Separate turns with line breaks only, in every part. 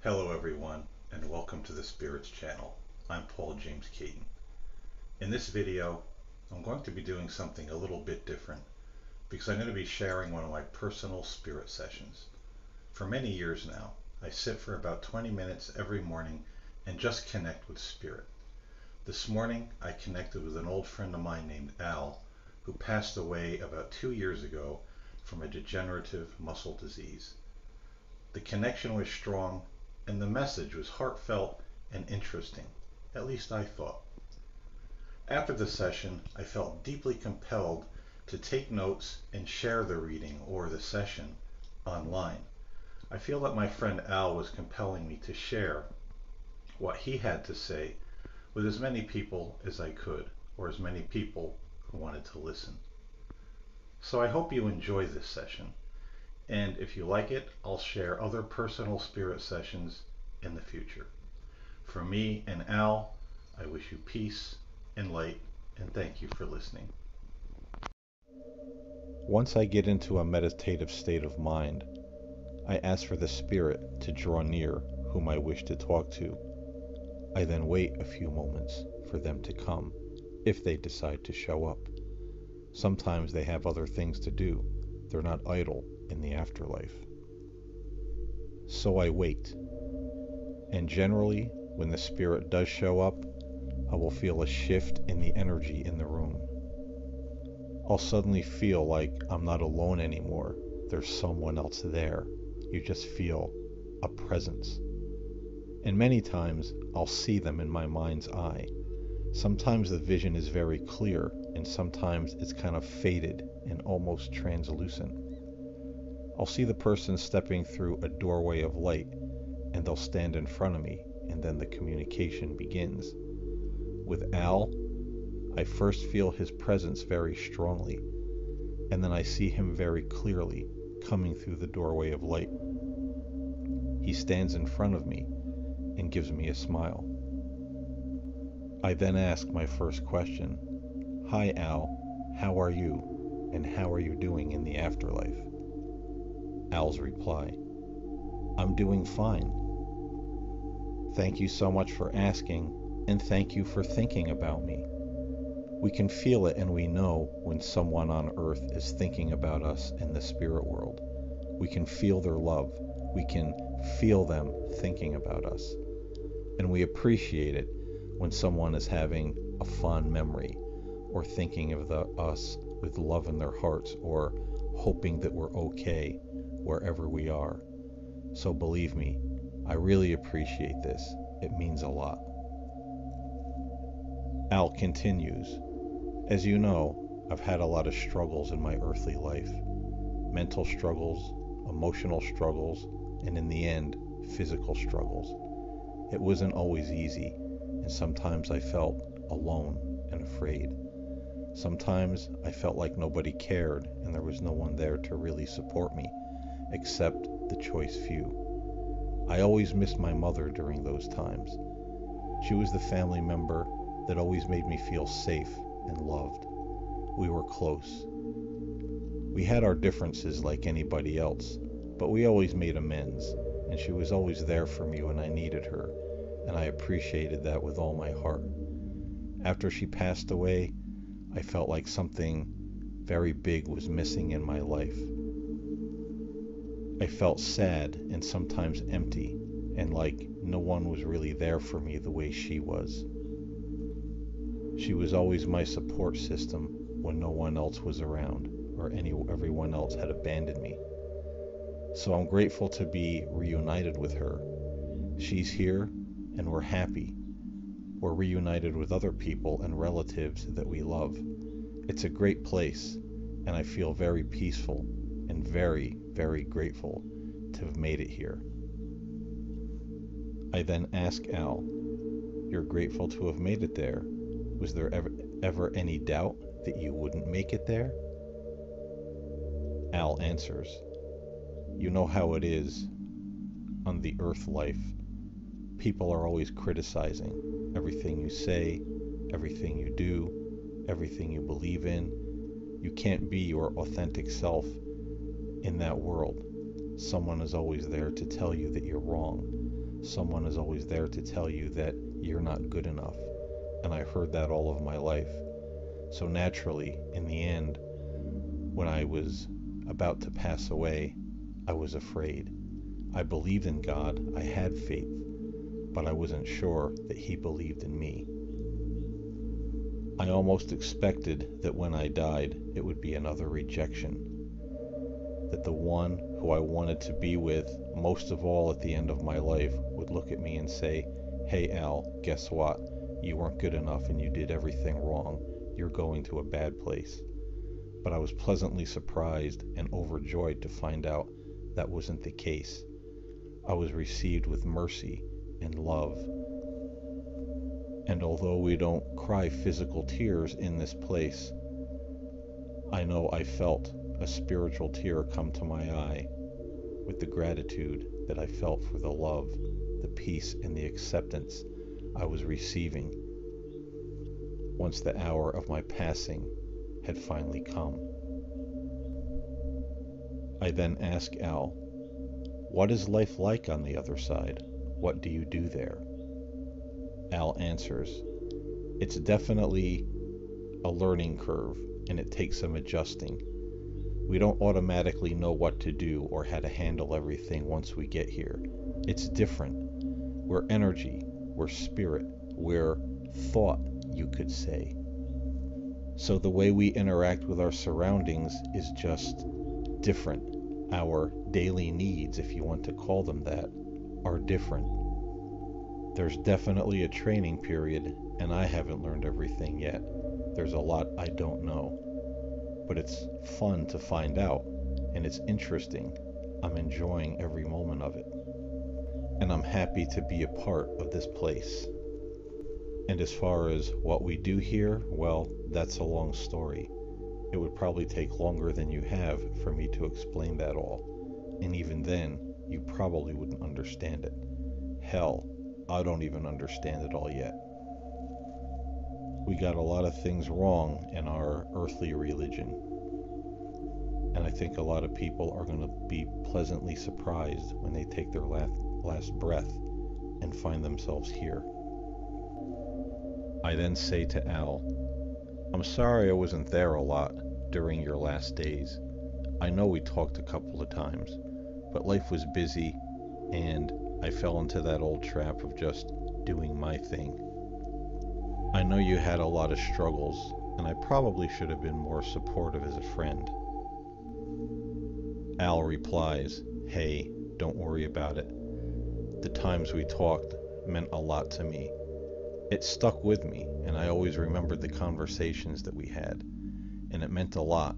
Hello everyone, and welcome to the Spirits channel. I'm Paul James Caton. In this video, I'm going to be doing something a little bit different because I'm going to be sharing one of my personal spirit sessions. For many years now, I sit for about 20 minutes every morning and just connect with spirit. This morning, I connected with an old friend of mine named Al, who passed away about 2 years ago from a degenerative muscle disease. The connection was strong, and the message was heartfelt and interesting, at least I thought. After the session, I felt deeply compelled to take notes and share the reading or the session online. I feel that my friend Al was compelling me to share what he had to say with as many people as I could, or as many people who wanted to listen. So I hope you enjoy this session. And if you like it, I'll share other personal spirit sessions in the future. For me and Al, I wish you peace and light, and thank you for listening. Once I get into a meditative state of mind, I ask for the spirit to draw near whom I wish to talk to. I then wait a few moments for them to come, if they decide to show up. Sometimes they have other things to do. They're not idle in the afterlife. So I wait, and generally, when the spirit does show up, I will feel a shift in the energy in the room. I'll suddenly feel like I'm not alone anymore. There's someone else there. You just feel a presence. And many times, I'll see them in my mind's eye. Sometimes the vision is very clear, and sometimes it's kind of faded and almost translucent. I'll see the person stepping through a doorway of light, and they'll stand in front of me, and then the communication begins. With Al, I first feel his presence very strongly, and then I see him very clearly coming through the doorway of light. He stands in front of me and gives me a smile. I then ask my first question, "Hi Al, how are you, and how are you doing in the afterlife?" Al's reply, "I'm doing fine. Thank you so much for asking, and thank you for thinking about me." We can feel it, and we know when someone on earth is thinking about us in the spirit world. We can feel their love. We can feel them thinking about us. And we appreciate it when someone is having a fond memory, or thinking of us with love in their hearts, or hoping that we're okay wherever we are. So believe me, I really appreciate this. It means a lot. Al continues, "As you know, I've had a lot of struggles in my earthly life. Mental struggles, emotional struggles, and in the end, physical struggles. It wasn't always easy, and sometimes I felt alone and afraid. Sometimes I felt like nobody cared and there was no one there to really support me, except the choice few. I always missed my mother during those times. She was the family member that always made me feel safe and loved. We were close. We had our differences like anybody else, but we always made amends, and she was always there for me when I needed her, and I appreciated that with all my heart. After she passed away, I felt like something very big was missing in my life. I felt sad and sometimes empty, and like no one was really there for me the way she was. She was always my support system when no one else was around, or everyone else had abandoned me. So I'm grateful to be reunited with her. She's here, and we're happy. We're reunited with other people and relatives that we love. It's a great place, and I feel very peaceful and very, very grateful to have made it here." I then ask Al, "You're grateful to have made it there. Was there ever any doubt that you wouldn't make it there?" Al answers, "You know how it is on the earth life. People are always criticizing everything you say, everything you do, everything you believe in. You can't be your authentic self in that world. Someone is always there to tell you that you're wrong. Someone is always there to tell you that you're not good enough, and I heard that all of my life. So naturally, in the end, when I was about to pass away, I was afraid. I believed in God, I had faith, but I wasn't sure that He believed in me. I almost expected that when I died, it would be another rejection. That the one who I wanted to be with most of all at the end of my life would look at me and say, "Hey Al, guess what? You weren't good enough and you did everything wrong. You're going to a bad place." But I was pleasantly surprised and overjoyed to find out that wasn't the case. I was received with mercy and love. And although we don't cry physical tears in this place, I know I felt a spiritual tear come to my eye with the gratitude that I felt for the love, the peace, and the acceptance I was receiving once the hour of my passing had finally come. I then asked Al, "What is life like on the other side? What do you do there?" Al answers, "It's definitely a learning curve, and it takes some adjusting. We don't automatically know what to do or how to handle everything once we get here. It's different. We're energy, we're spirit, we're thought, you could say. So the way we interact with our surroundings is just different. Our daily needs, if you want to call them that, are different. There's definitely a training period, and I haven't learned everything yet. There's a lot I don't know. But it's fun to find out, and it's interesting. I'm enjoying every moment of it. And I'm happy to be a part of this place. And as far as what we do here, well, that's a long story. It would probably take longer than you have for me to explain that all. And even then, you probably wouldn't understand it. Hell, I don't even understand it all yet. We got a lot of things wrong in our earthly religion. And I think a lot of people are going to be pleasantly surprised when they take their last breath and find themselves here. I then say to Al, "I'm sorry I wasn't there a lot during your last days. I know we talked a couple of times, but life was busy and I fell into that old trap of just doing my thing. I know you had a lot of struggles, and I probably should have been more supportive as a friend." Al replies, "Hey, don't worry about it. The times we talked meant a lot to me. It stuck with me, and I always remembered the conversations that we had, and it meant a lot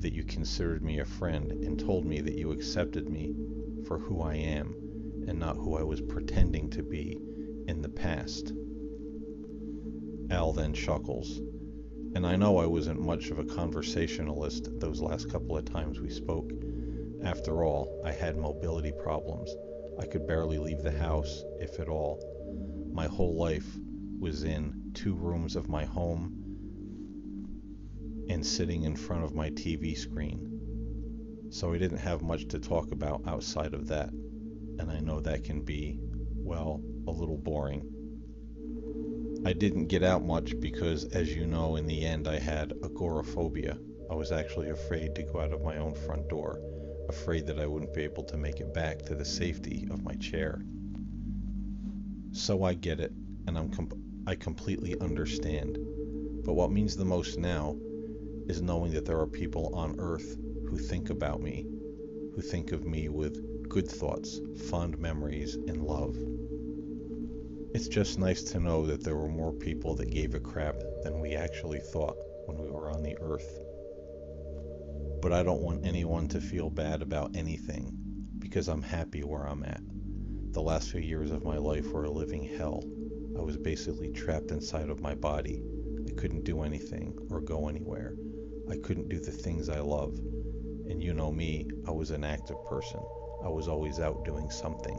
that you considered me a friend and told me that you accepted me for who I am and not who I was pretending to be in the past." Al then chuckles, and I know I wasn't much of a conversationalist those last couple of times we spoke. After all, I had mobility problems. I could barely leave the house, if at all. My whole life was in 2 rooms of my home and sitting in front of my TV screen. So I didn't have much to talk about outside of that, and I know that can be, well, a little boring. I didn't get out much because, as you know, in the end I had agoraphobia. I was actually afraid to go out of my own front door, afraid that I wouldn't be able to make it back to the safety of my chair. So I get it, and I completely understand. But what means the most now is knowing that there are people on Earth who think about me, who think of me with good thoughts, fond memories, and love. It's just nice to know that there were more people that gave a crap than we actually thought when we were on the Earth. But I don't want anyone to feel bad about anything, because I'm happy where I'm at. The last few years of my life were a living hell. I was basically trapped inside of my body. I couldn't do anything or go anywhere. I couldn't do the things I love. And you know me, I was an active person. I was always out doing something.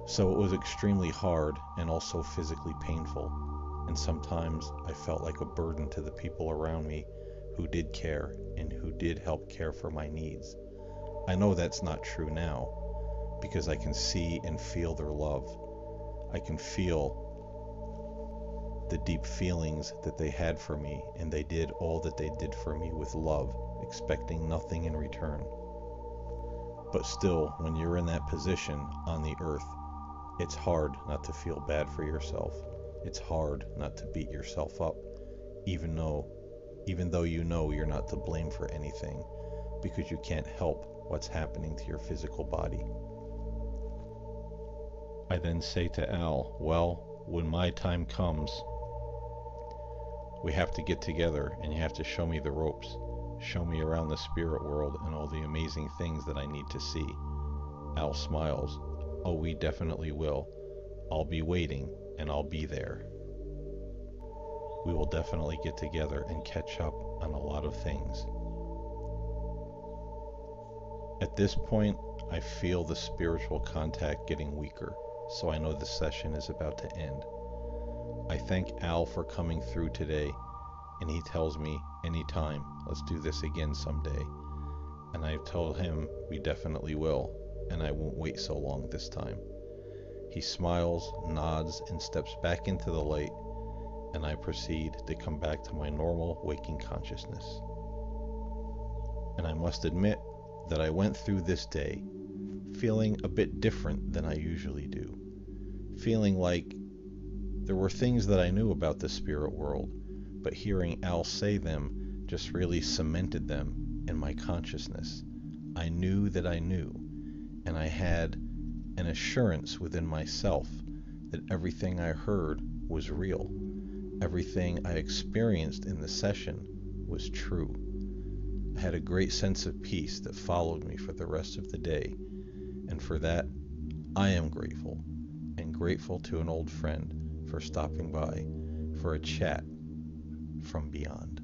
So it was extremely hard and also physically painful. And sometimes I felt like a burden to the people around me who did care and who did help care for my needs. I know that's not true now, because I can see and feel their love. I can feel the deep feelings that they had for me, and they did all that they did for me with love, expecting nothing in return. But still, when you're in that position on the earth, it's hard not to feel bad for yourself. It's hard not to beat yourself up, even though you know you're not to blame for anything, because you can't help what's happening to your physical body. I then say to Al, well, when my time comes, we have to get together and you have to show me the ropes. Show me around the spirit world and all the amazing things that I need to see. Al smiles. Oh, we definitely will. I'll be waiting and I'll be there. We will definitely get together and catch up on a lot of things. At this point, I feel the spiritual contact getting weaker, so I know the session is about to end. I thank Al for coming through today, and he tells me, anytime, let's do this again someday. And I've told him we definitely will, and I won't wait so long this time. He smiles, nods, and steps back into the light, and I proceed to come back to my normal waking consciousness. And I must admit that I went through this day feeling a bit different than I usually do. Feeling like there were things that I knew about the spirit world, but hearing Al say them just really cemented them in my consciousness. I knew that I knew, and I had an assurance within myself that everything I heard was real. Everything I experienced in the session was true. I had a great sense of peace that followed me for the rest of the day, and for that, I am grateful, and grateful to an old friend for stopping by for a chat from beyond.